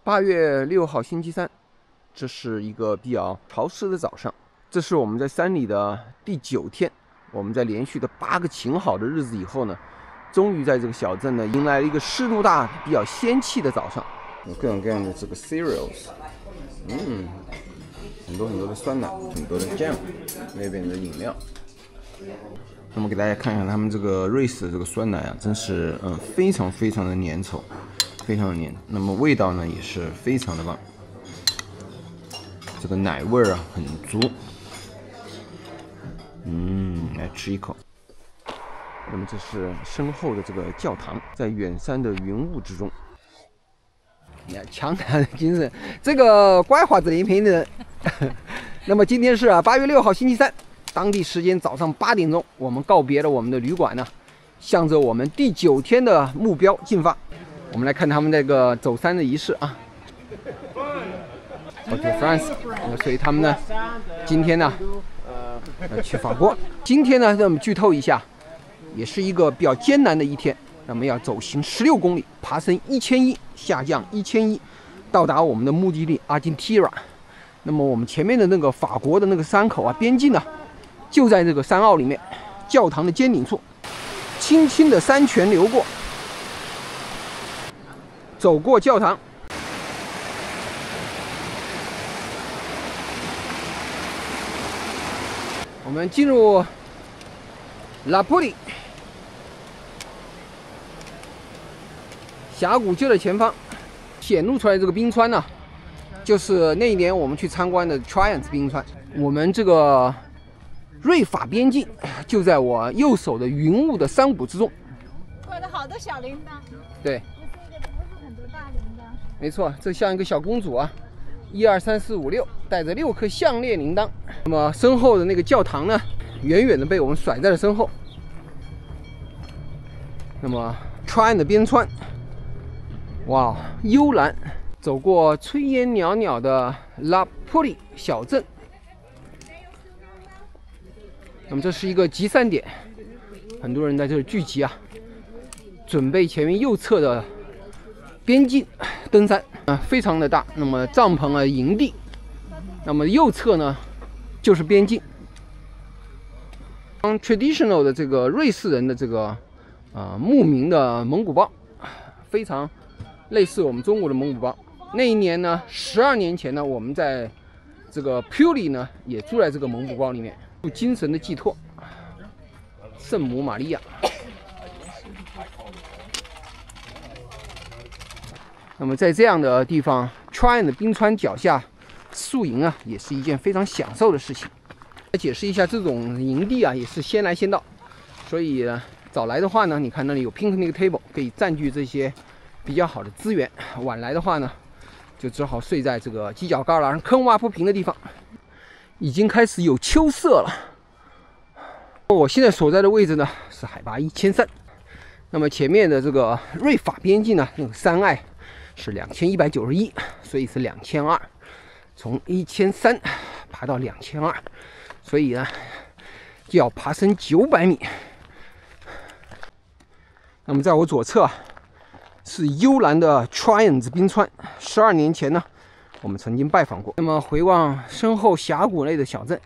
8月6號星期三，這是一個比較潮濕的早上。這是我們在山裡的第9天，我們在連續的8個晴好的日子以後呢，終於在這個小鎮呢迎來了一個濕度大、比较仙氣的早上。有各种各样的这个 cereals， 很多的酸奶，很多的 jam， 那邊的飲料。那麼給大家看一下他們這個瑞士的這個酸奶啊，真是非常的粘稠，非常的粘。那麼味道呢也是非常的棒，這個奶味啊很足。來吃一口。那麼這是身後的這個教堂，在遠山的雲霧之中。你看強大的精神，這個乖花子連篇的人。那麼今天是8月6號星期三，當地時間早上8點鐘，我們告別了我們的旅館呢，向着我們第9天的目標進發。我們來看他們這個走山的儀式啊。OK France， 所以他們呢，今天呢，去法國。今天呢，让我們劇透一下，也是一個比較艱難的一天。那麼要走行16公里，爬升1100，下降1100，到達我們的目的地阿根廷。那麼我們前面的那個法國的那個山口啊，邊境呢，就在這個山坳裡面，教堂的尖頂處，輕輕的山泉流過，走過教堂。我們進入拉普里。峽谷就在前方，顯露出來這個冰川呢，就是那一年我們去參觀的 Trient 冰川。我們這個瑞法邊境就在我右手的雲霧的山谷之中。掛着好多小鈴鐺。對。這是一個不是很多大鈴鐺。沒錯，這像一個小公主啊，1、2、3、4、5、6，帶着6顆項鏈鈴鐺。那麼身後的那個教堂呢，遠遠的被我們甩在了身後。那麼 Trient 的邊川。哇，幽蘭，走過炊煙裊裊的拉普里小鎮。那麼這是一個集散點，很多人在這裡聚集啊，準備前面右側的邊境登山啊，非常的大。那麼帳篷啊，營地，那麼右側呢就是邊境。traditional 的這個瑞士人的這個牧民的蒙古包，非常。類似我們中國的蒙古包。那一年呢，12年前呢，我們在這個 Puli 呢也住在這個蒙古包裡面，有精神的寄托。聖母瑪利亞。那麼在這樣的地方 ，Trient 的冰川腳下宿營啊，也是一件非常享受的事情。來解釋一下，這種營地啊，也是先來先到，所以早來的話呢，你看那裡有 picnic table 可以佔據這些。比較好的資源，晚來的話呢，就只好睡在這個犄角旮旯、坑洼不平的地方。已經開始有秋色了。我現在所在的位置呢是海拔1300，那麼前面的這個瑞法邊境呢，那個山隘是2191，所以是2200，從1300爬到2200，所以呢就要爬升900米。那麼在我左側是幽蘭的 Trient 冰川，12年前呢，我們曾經拜訪過。那麼回望身後峽谷內的小鎮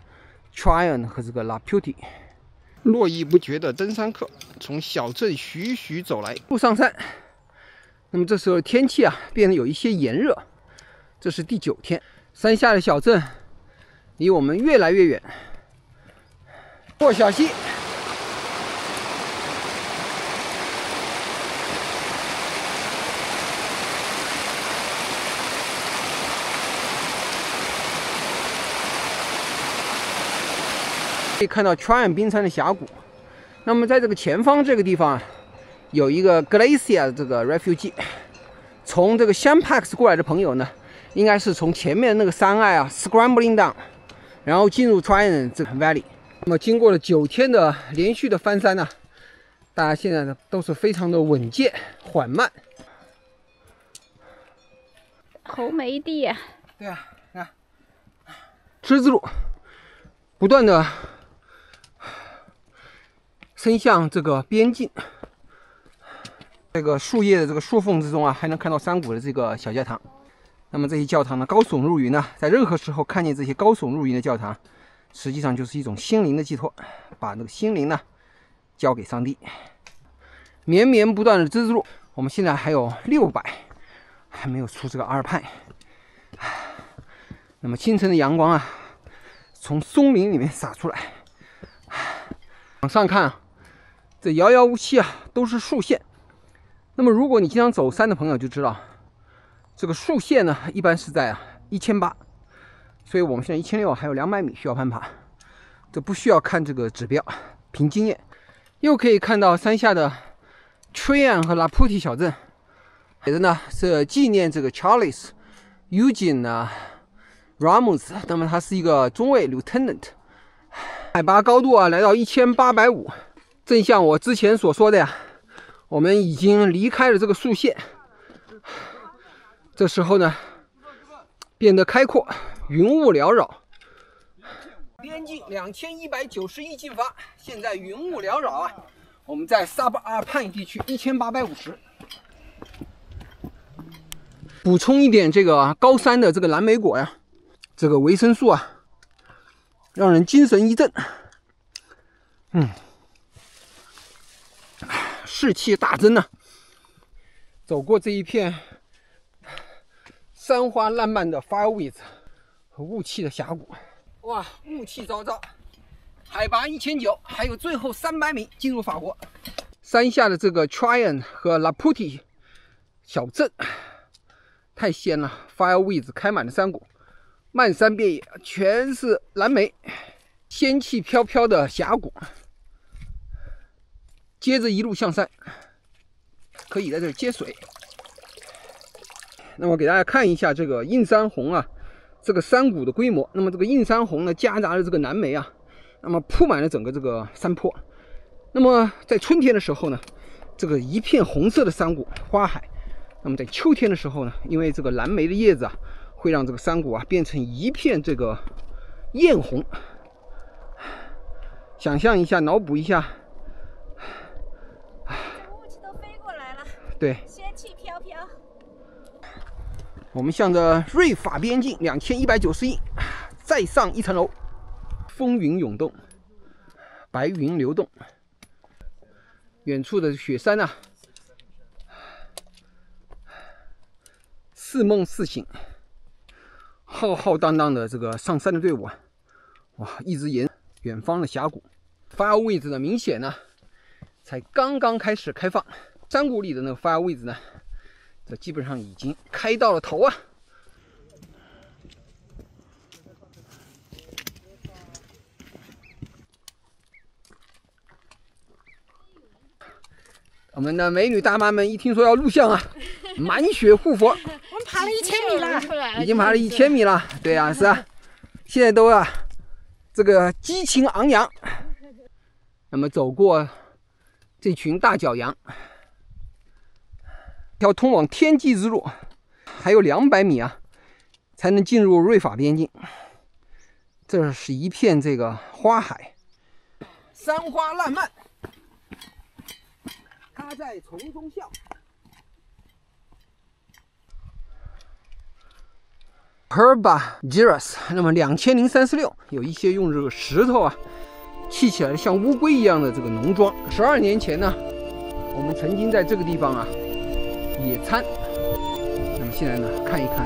Trient 和這個 La Putie， 絡繹不絕的登山客從小鎮徐徐走來，路上山。那麼這時候天氣啊變得有一些炎熱，這是第9天，山下的小鎮離我們越來越遠。過小溪。可以看到 Trient 冰川的峽谷。那麼在這個前方這個地方啊，有一個 Glacier 這個 Refuge。從這個 Champax 過來的朋友呢，應該是從前面那個山隘啊 Scrambling down， 然後進入 Trient 這個 Valley。那麼經過了9天的連續的翻山呢，大家現在呢都是非常的穩健緩慢。好美地呀！对啊，看，之字路不斷的伸向這個邊境，這個樹葉的這個樹縫之中啊，還能看到山谷的這個小教堂。那麼這些教堂的高聳入雲呢，在任何时候看见这些高聳入雲的教堂，實際上就是一種心靈的寄託，把那個心靈呢交給上帝。綿綿不斷的之路，我們現在還有600，還沒有出這個阿爾派。那麼清晨的陽光啊，從松林裡面灑出來，往上看啊，這遙遙無期啊，都是樹線。那麼如果你經常走山的朋友就知道，這個樹線呢，一般是在1800，所以我們現在1600還有200米需要攀爬，這不需要看這個指標，憑經驗。又可以看到山下的 Tryon 和 Laputi 小鎮，寫的呢是紀念這個 Charles Eugene Ramos， 那麼他是一個中尉 Lieutenant， 海拔高度啊來到1850，正像我之前所說的呀，我們已經離開了這個樹線。這時候呢，變得開闊，雲霧繚繞。邊境2191進發，現在雲霧繚繞啊。我們在 Subalpine 地區1850。補充一點，這個高山的這個藍莓果呀，這個維生素啊，讓人精神一振。士氣大增啊。走過這一片山花爛漫的 Fireweeds 和霧氣的峽谷，哇，霧氣昭昭，海拔1900，還有最後300米進入法國。山下的這個 Tryon 和 Laputi 小鎮太鮮了 ，Fireweeds 開滿了山谷，漫山遍野全是藍莓，仙氣飄飄的峽谷。接着一路向山，可以在這裡接水。那么給大家看一下這個映山紅啊，這個山谷的規模。那麼這個映山紅呢，夾雜着這個藍莓啊，那麼鋪滿了整個這個山坡。那麼在春天的時候呢，這個一片紅色的山谷花海。那麼在秋天的時候呢，因為這個藍莓的葉子啊，會讓這個山谷啊變成一片這個豔紅。想象一下，腦補一下，霧氣都飛過來了，對，仙氣飄飄。我們向着瑞法邊境2191，再上一層樓。風雲湧動，白雲流動，遠處的雪山啊，似夢似醒。浩浩蕩蕩的這個上山的隊伍啊，哇，一直沿遠方的峽谷。Fireweeds 呢，明顯呢才剛剛開始開放，山谷裡的那個 Fireweeds 呢，這基本上已經開到了頭啊！我们的美女大妈們一聽說要錄像啊，滿血護佛。我們爬了1000米了，已經爬了1000米了。對啊，是啊，現在都啊，這個激情昂揚。那麼走過這群大角羊，一條通往天際之路，還有200米啊，才能進入瑞法邊境。這是一片這個花海，山花爛漫，它在叢中笑。Herba Giras， 那麼2036，有一些用這個石頭啊砌起來像烏龜一樣的這個農莊。12年前呢，我們曾經在這個地方啊野餐。那麼現在呢，看一看，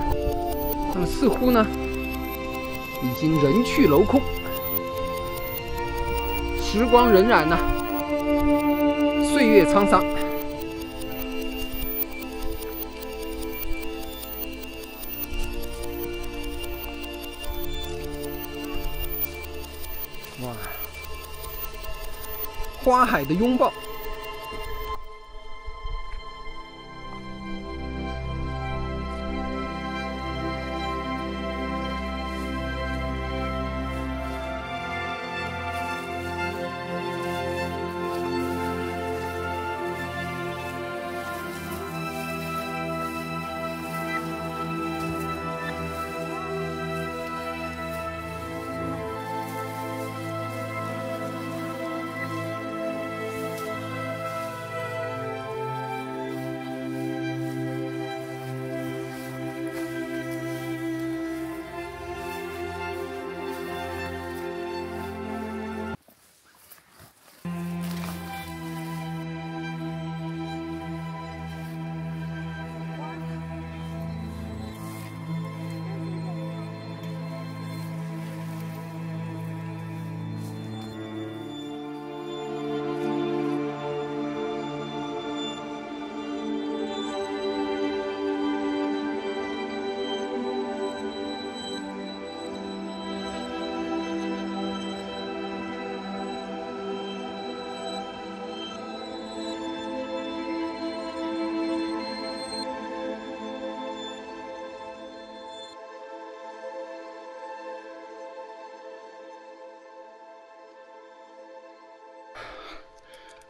那麼似乎呢已經人去樓空，時光荏苒吶，歲月滄桑。哇，花海的擁抱。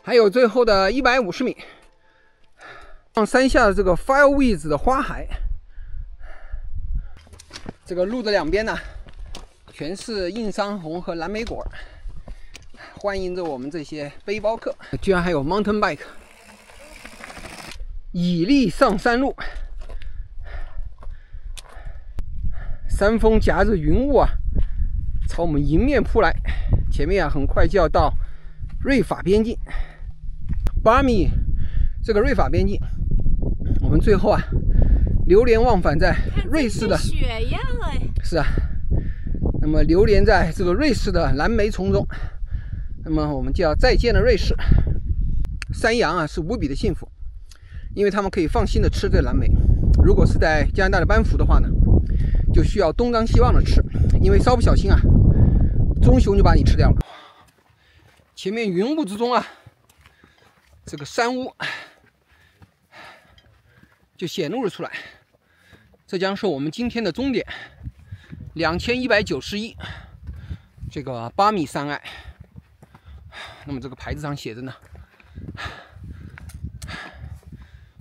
還有最後的150米，上山下的这個 Fireweeds 的花海，這個路的兩邊呢，全是硬桑紅和藍莓果，歡迎着我們這些背包客。居然還有 mountain bike， 以力上山路。山峰夾着雲霧啊，朝我們迎面撲來。前面啊，很快就要到瑞法邊境。巴米這個瑞法邊境，我們最後啊，流連忘返在瑞士的雪樣哎。是啊，那麼流連在這個瑞士的藍莓叢中，那麼我們就要再見了瑞士。山羊啊，是無比的幸福，因為他們可以放心的吃這藍莓。如果是在加拿大的班夫的話呢，就需要東张西望的吃，因为稍不小心啊，棕熊就把你吃掉了。前面雲霧之中啊，這個山屋就顯露了出來。這將是我們今天的終點，2191，這個巴米山隘。那麼這個牌子上寫着呢，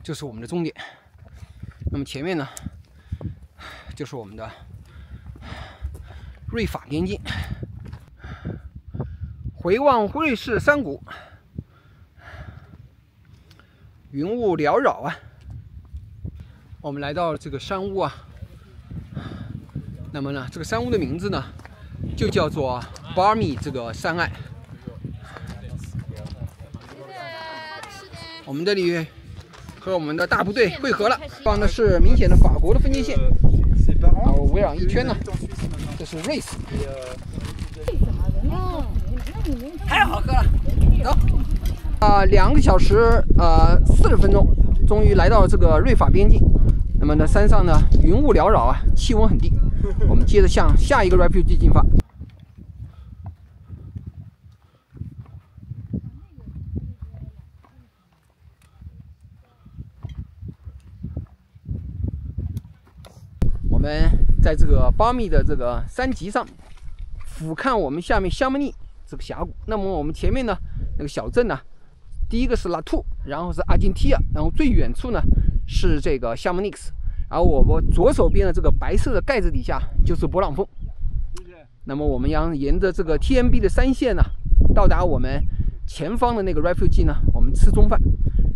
就是我們的終點。那麼前面呢，就是我們的瑞法邊境。回望瑞士山谷，雲霧繚繞啊。我們來到這個山屋啊，那麼呢，這個山屋的名字呢，就叫做巴米這個山隘。我們這裡和我們的大部隊匯合了，放的是明顯的法國的分界線。然後圍繞一圈呢，這是瑞士。太好喝了，走。2個小時40分鐘，終於來到了這個瑞法邊境。那麼呢，山上呢雲霧繚繞啊，氣溫很低。我們接着向下一個 refuge 進發。我們在这個巴米的這個山脊上俯瞰我們下面香莫尼這個峽谷。那麼我們前面呢那個小鎮呢，第一個是拉圖，然後是阿金提亞，然後最遠處呢是這個香莫尼克斯。然後我們左手邊的這個白色的蓋子底下就是勃朗峰。那麼我們要沿着這個 TMB 的山線呢，到達我們前方的那個 refuge 呢，我們吃中飯，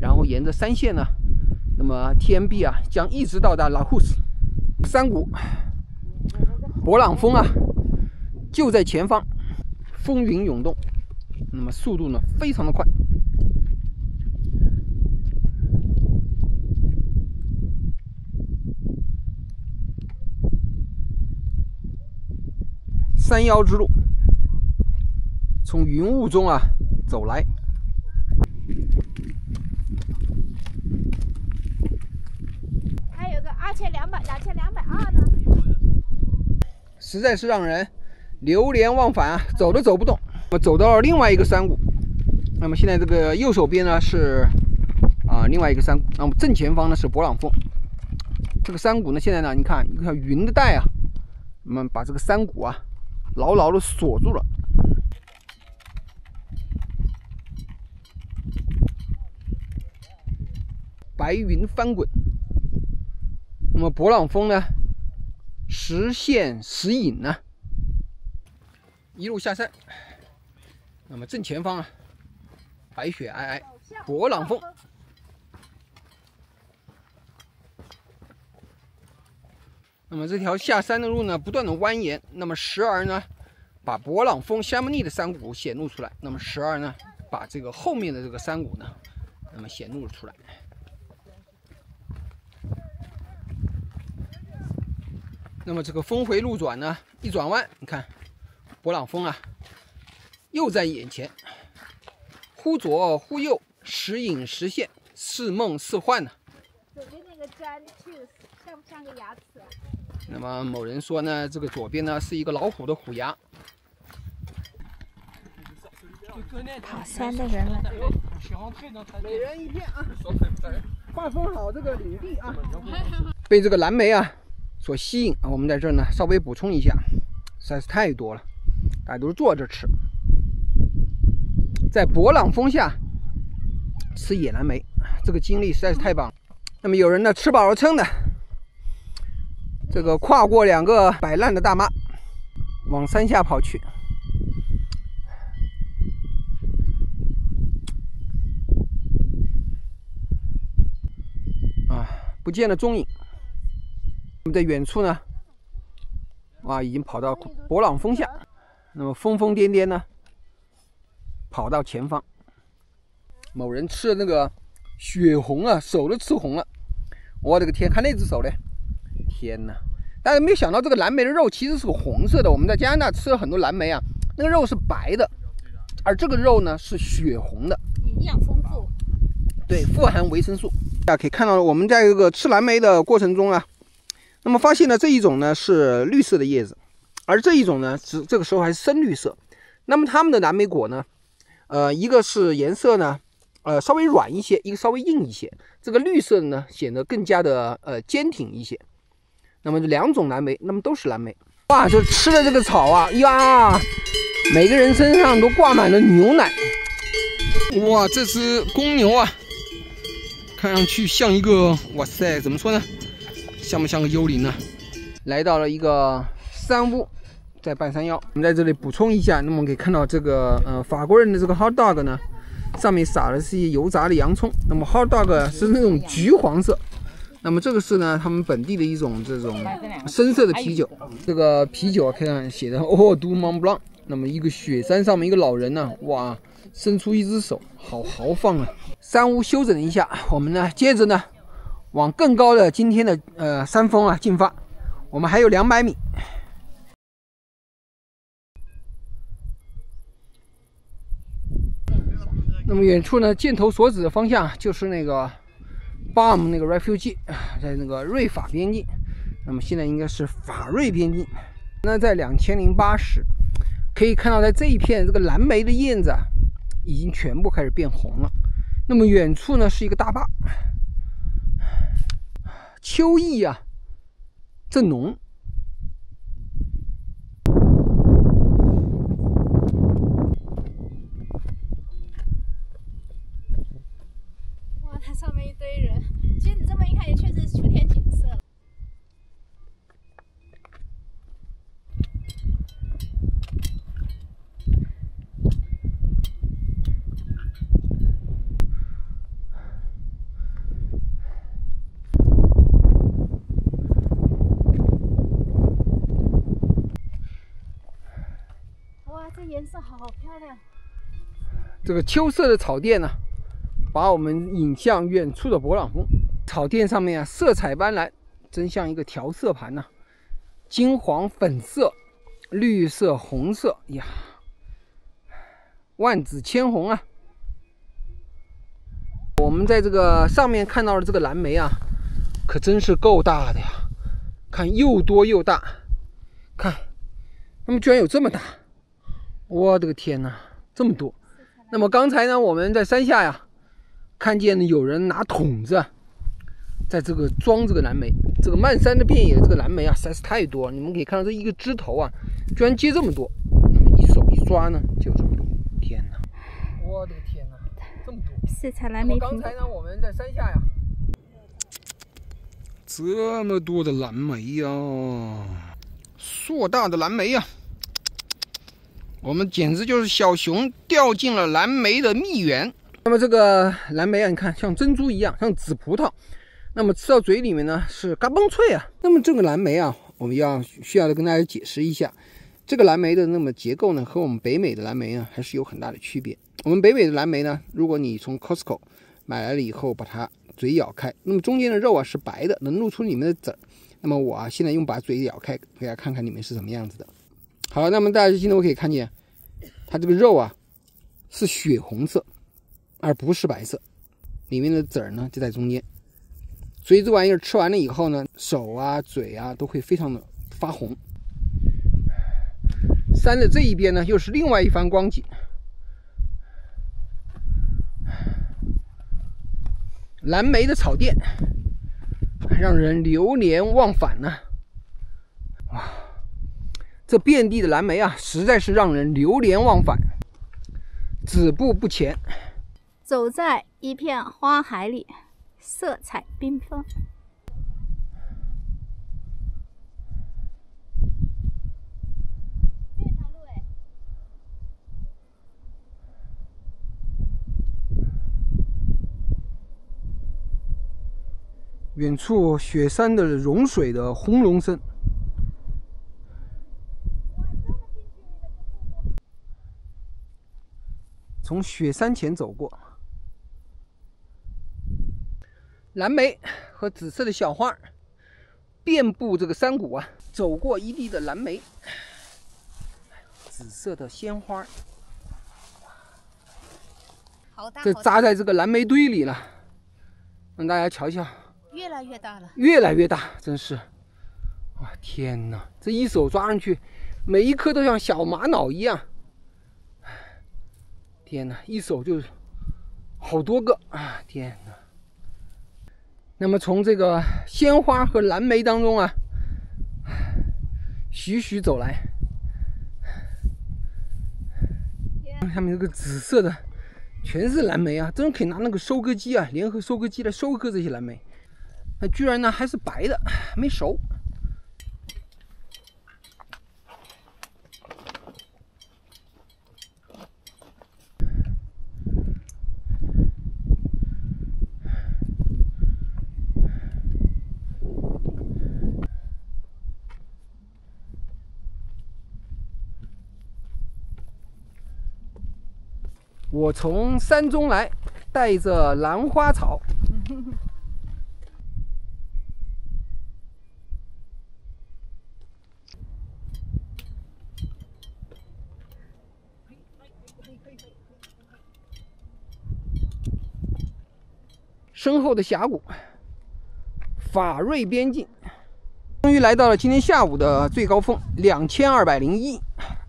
然後沿着山線呢，那麼 TMB 啊將一直到達拉庫斯山谷。勃朗峰啊就在前方，風雲湧動，那麼速度呢非常的快。山腰之路，從雲霧中啊走來，還有個2200呢，實在是讓人流連忘返啊，走都走不動。我走到了另外一個山谷，那麼現在這個右手邊呢是另外一個山谷，那麼正前方呢是勃朗峰。這個山谷呢，現在呢，你看一個雲的帶啊，我們把這個山谷啊牢牢的鎖住了。白雲翻滾，那麼勃朗峰呢，時現時隱呢，一路下山。那麼正前方啊，白雪皚皚，勃朗峰。那麼這條下山的路呢，不斷的蜿蜒，那麼時而呢，把勃朗峰香莫尼的山谷顯露出來，那麼時而呢，把這個後面的這個山谷呢，那麼顯露了出來。那麼這個峰回路轉呢，一轉彎，你看，勃朗峰啊，又在眼前，忽左忽右，時隱時現，似夢似幻呢。左邊那個磚像不像個牙齒啊？那麼某人說呢，這個左邊呢是一個老虎的虎牙。跑山的人了，每人一片啊，划分好这個領地啊。被這個藍莓啊所吸引啊，我們在這兒呢稍微補充一下，實在是太多了，大家都是坐着吃。在勃朗峰下吃野藍莓，這個經歷實在是太棒了。那麼有人呢吃飽了撐的，這個跨過2個擺爛的大媽，往山下跑去。不見了蹤影。我们在遠處呢，哇，已經跑到勃朗峰下，那麼瘋瘋癲癲呢，跑到前方。某人吃了那個血紅啊，手都吃紅了。我的個天，看那只手嘞！天哪！大家沒有想到這個藍莓的肉其實是個紅色的。我們在加拿大吃了很多藍莓啊，那個肉是白的，而這個肉呢是血紅的，營養豐富。對，富含維生素。大家可以看到，我們在這個吃藍莓的過程中啊，那麼發現呢，這一種呢是綠色的葉子，而這一種呢是這個時候還是深綠色。那麼它們的藍莓果呢，一個是顏色呢，稍微軟一些，一個稍微硬一些。這個綠色的呢顯得更加的堅挺一些。那麼這2種藍莓，那麼都是藍莓。哇，這吃的這個草啊，呀，每個人身上都掛滿了牛奶。哇，這只公牛啊！看上去像一个，哇塞，怎麼說呢？像不像個幽靈呢？來到了一個山屋，在半山腰。我們在這裡補充一下，那麼我們可以看到這個法國人的這個 hot dog 呢，上面撒的是一些油炸的洋蔥。那麼 hot dog 是那種橘黃色。那麼這個是呢，他們本地的一種這種深色的啤酒。這個啤酒看看寫的哦，du Mont Blanc。那麼一個雪山上面一個老人呢，哇，伸出一隻手，好豪放啊！山屋休整一下，我們呢接着呢往更高的今天的山峰啊進發。我們還有200米。那麼遠處呢，箭頭所指的方向就是那個 BAM 那個 refugee， 在那個瑞法邊境。那麼現在應該是法瑞邊境。那在2080，可以看到在這一片這個藍莓的葉子啊，已經全部開始變紅了。那麼遠處呢是一個大壩，秋意啊正濃。哇，它上面一堆人，其實你這麼一看，也確實是秋天景色了。颜色好漂亮。这个秋色的草甸呢，把我們引向遠處的勃朗峰。草甸上面啊，色彩斑斕，真像一個調色盤吶、啊，金黃、粉色、綠色、紅色呀，萬紫千紅啊！我們在這個上面看到的這個藍莓啊，可真是夠大的呀！看又多又大，看，那麼居然有這麼大！我的個天哪，這麼多！那麼剛才呢，我們在山下呀，看見有人拿桶子，在這個裝這個藍莓。這個漫山的遍野，這個藍莓啊，實在是太多了。你們可以看到這一個枝頭啊，居然接這麼多。那麼一手一抓呢，就這麼多。天哪！我的個天哪，這麼多！是採藍莓。剛才呢，我們在山下呀，這麼多的藍莓呀，碩大的藍莓呀！我們簡直就是小熊掉進了藍莓的蜜源。那麼這個藍莓啊，你看像珍珠一樣，像紫葡萄。那麼吃到嘴裡面呢，是嘎嘣脆啊。那麼這個藍莓啊，我們需要跟大家解釋一下，這個藍莓的那麼結構呢，和我們北美的藍莓呢，還是有很大的區別。我們北美的藍莓呢，如果你從 Costco 買來了以後，把它嘴咬開，那麼中間的肉啊是白的，能露出裡面的籽兒。那麼我現在用把嘴咬開，給大家看看裡面是什麼樣子的。好，那麼大家今天我可以看見，它這個肉啊是血紅色，而不是白色，裡面的籽兒呢就在中間。所以這玩意兒吃完了以後呢，手啊、嘴啊都會非常的發紅。山的這一邊呢，又是另外一番光景。藍莓的草甸，讓人流連忘返呢。哇，這遍地的藍莓啊，實在是讓人流連忘返，止步不前。走在一片花海裡，色彩缤纷。远處雪山的融水的轟隆聲，從雪山前走過，藍莓和紫色的小花遍布這個山谷啊，走過一地的藍莓，紫色的鮮花，好大，这扎在这個藍莓堆裡了，讓大家瞧瞧。越來越大了，越來越大，真是！哇，天哪，這一手抓上去，每一顆都像小瑪瑙一樣。天哪，一手就好多個啊！天哪！那麼從這個鮮花和藍莓當中啊，徐徐走來，下面這個紫色的全是藍莓啊，真可以拿那個收割機啊，聯合收割機來收割這些藍莓。那居然呢還是白的，沒熟。我從山中來，帶着蘭花草。身後的峽谷，法瑞邊境，終於來到了今天下午的最高峰2201。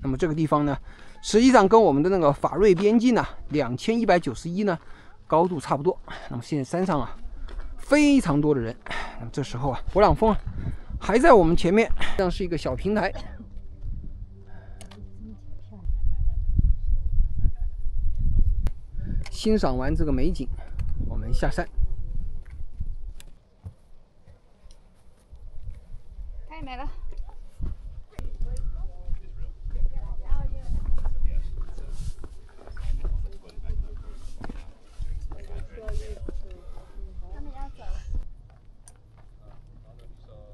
那麼這個地方呢，實際上跟我們的那個法瑞邊境呢2191呢高度差不多。那麼現在山上啊非常多的人。那麼這時候啊，勃朗峰啊還在我們前面，像是一個小平台。欣賞完這個美景，我們下山。太美了！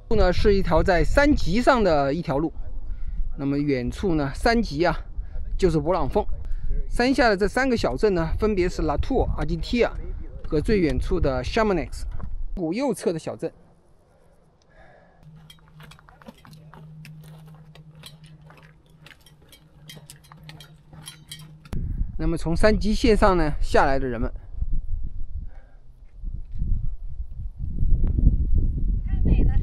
路呢是一條在山脊上的一條路，那麼遠處呢，山脊啊就是勃朗峰。山下的這3個小鎮呢，分別是拉圖爾、阿基提亞和最遠處的 Chamonix， 谷右側的小鎮。那麼從山脊線上呢下來的人們，太美了。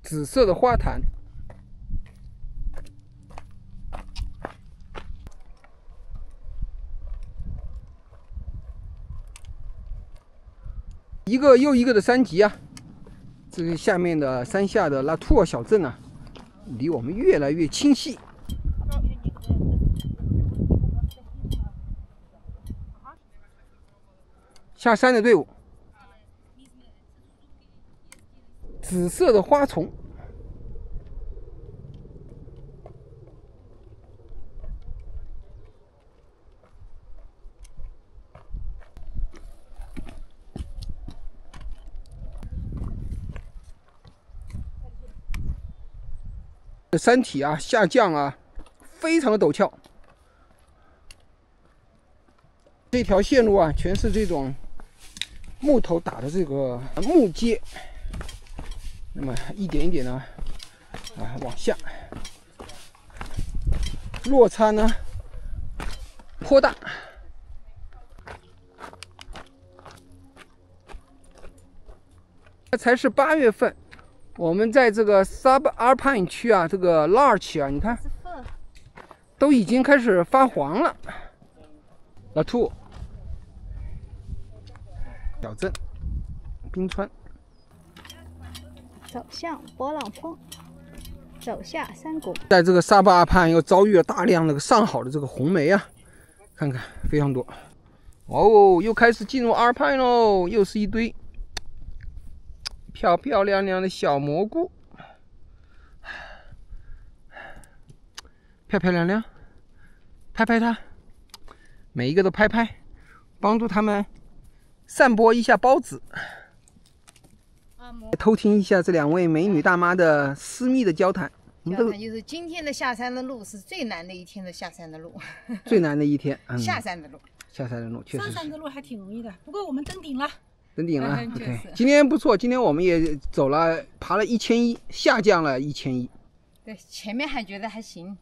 紫色的花坛，一個又一個的山脊啊，這個下面的山下的拉圖爾小鎮啊，離我們越來越清晰。下山的隊伍，紫色的花叢，山体啊下降啊，非常的陡峭。這條線路啊，全是這種木頭打的這個木階。那么一點一點呢，往下，落差呢頗大。这才是8月份，我們在這個 Subalpine 區啊，這個 Larch 啊，你看，都已經開始發黃了。老兔，小鎮，冰川。 走向勃朗峰，走下山谷。在这个沙巴阿潘又遭遇了大量那个上好的这个红莓啊，看看非常多。哦，又開始進入阿爾潘嘍，又是一堆漂漂亮亮的小蘑菇，漂漂亮亮，拍拍它，每一個都拍拍，幫助他們散播一下孢子。 偷聽一下這兩位美女大媽的私密的交談。交談就是今天的下山的路是最難的一天的下山的路，最難的一天。下山的路，下山的路確實。上山的路還挺容易的，不過我們登頂了。登頂了 ，OK。今天不錯，今天我們也走了，爬了1100，下降了1100。對，前面還覺得還行，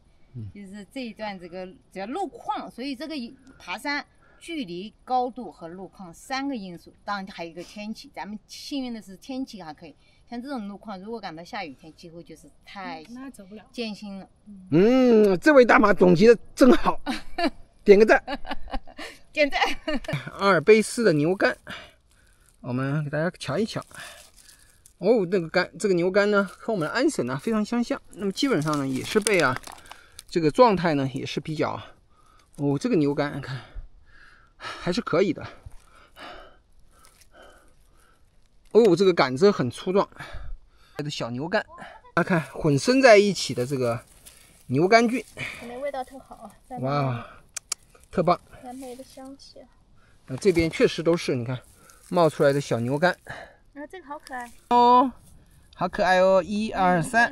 就是這一段這個只要路況，所以這個爬山。 距離、高度和路況3個因素，當然還有一個天氣。咱們幸運的是天氣還可以，像這種路況，如果趕到下雨天，幾乎就是太艱辛了。這位大媽總結的真好，點個讚，點讚。阿爾卑斯的牛肝，我們給大家瞧一瞧。哦，這個牛肝呢，和我們的安省呢非常相像。那麼基本上呢，也是被這個狀態呢也是比較，哦，這個牛肝看。 還是可以的。哦，這個杆子很粗壯，這個小牛肝，大家看混生在一起的這個牛肝菌，味道特好，哇，特棒，藍莓的香氣。這邊確實都是，你看冒出來的小牛肝。這個好可愛哦，好可愛哦！1、2、3、4、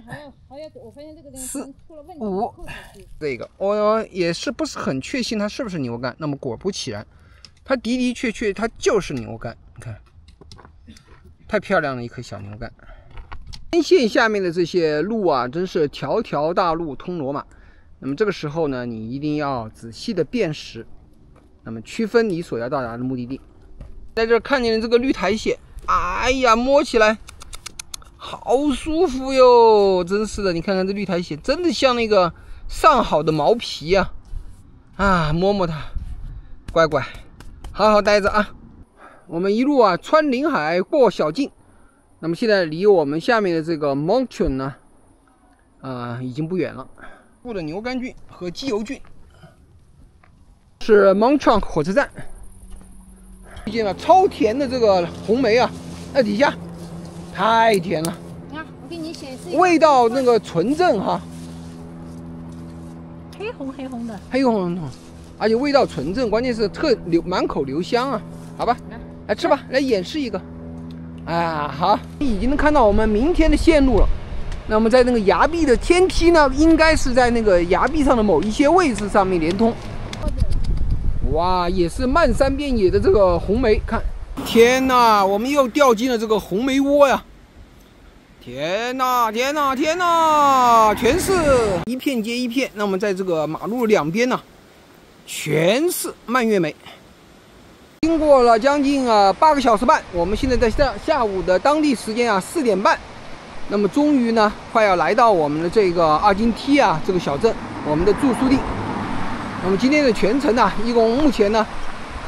5，這個我也是不是很確信它是不是牛肝。那麼果不其然。 它的的確確，它就是牛肝，你看，太漂亮了一顆小牛肝。天線下面的這些路啊，真是條條大路通羅馬。那麼這個時候呢，你一定要仔細的辨識，那麼區分你所要到達的目的地。在這看見這個綠苔蘚，哎呀，摸起來好舒服喲，真是的。你看看這綠苔蘚，真的像那個上好的毛皮呀，摸摸它，乖乖。 好好待着啊！我們一路穿林海過小徑，那麼現在離我們下面的這個 Moncton 呢，已經不遠了。附的牛肝菌和雞油菌是 Moncton 火車站。遇見了超甜的這個紅莓啊，那底下太甜了。啊，我給你顯示。味道那個純正哈，黑紅黑紅的，黑紅紅。 而且味道純正，關鍵是滿口留香啊！好吧，來吃吧，來演示一個。好，已經能看到我們明天的線路了。那麼在那個崖壁的天梯呢，應該是在那個崖壁上的某一些位置上面連通。哇，也是漫山遍野的這個紅莓，看，天哪，我們又掉進了這個紅莓窩呀！天哪，天哪，天哪，全是一片接一片。那麼在這個馬路兩邊呢？ 全是蔓越莓。經過了將近8個小時半，我們現在在下午的當地時間4點半，那麼終於呢快要來到我們的這個阿金梯這個小鎮，我們的住宿地。那麼今天的全程呢，一共目前呢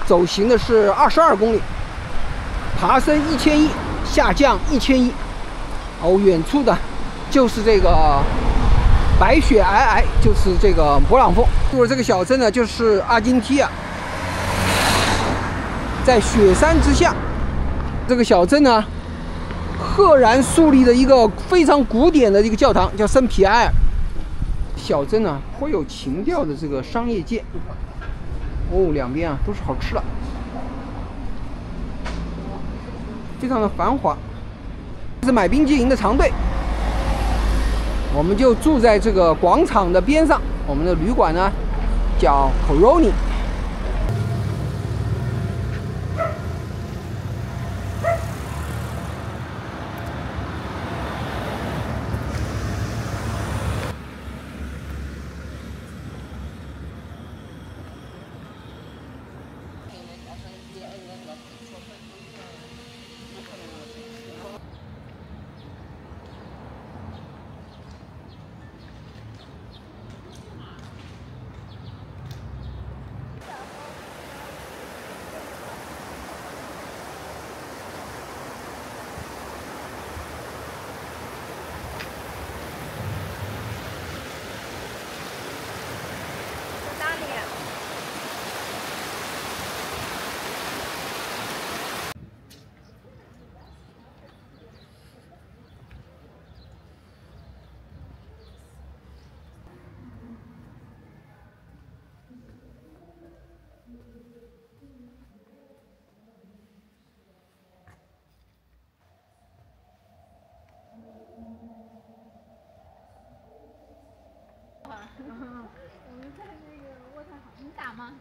走行的是22公里，爬升1100，下降1100。哦，遠處的就是這個。 白雪皚皚，就是這個勃朗峰。住了這個小鎮呢，就是阿金梯啊，在雪山之下。這個小鎮呢，赫然樹立着一個非常古典的一個教堂，叫聖皮埃爾。小鎮呢，頗有情調的這個商業街。哦，兩邊都是好吃的，非常的繁華。這是買冰激凌的長隊。 我們就住在這個廣場的邊上，我們的旅館呢叫 Coroni。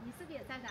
你是不是也站着？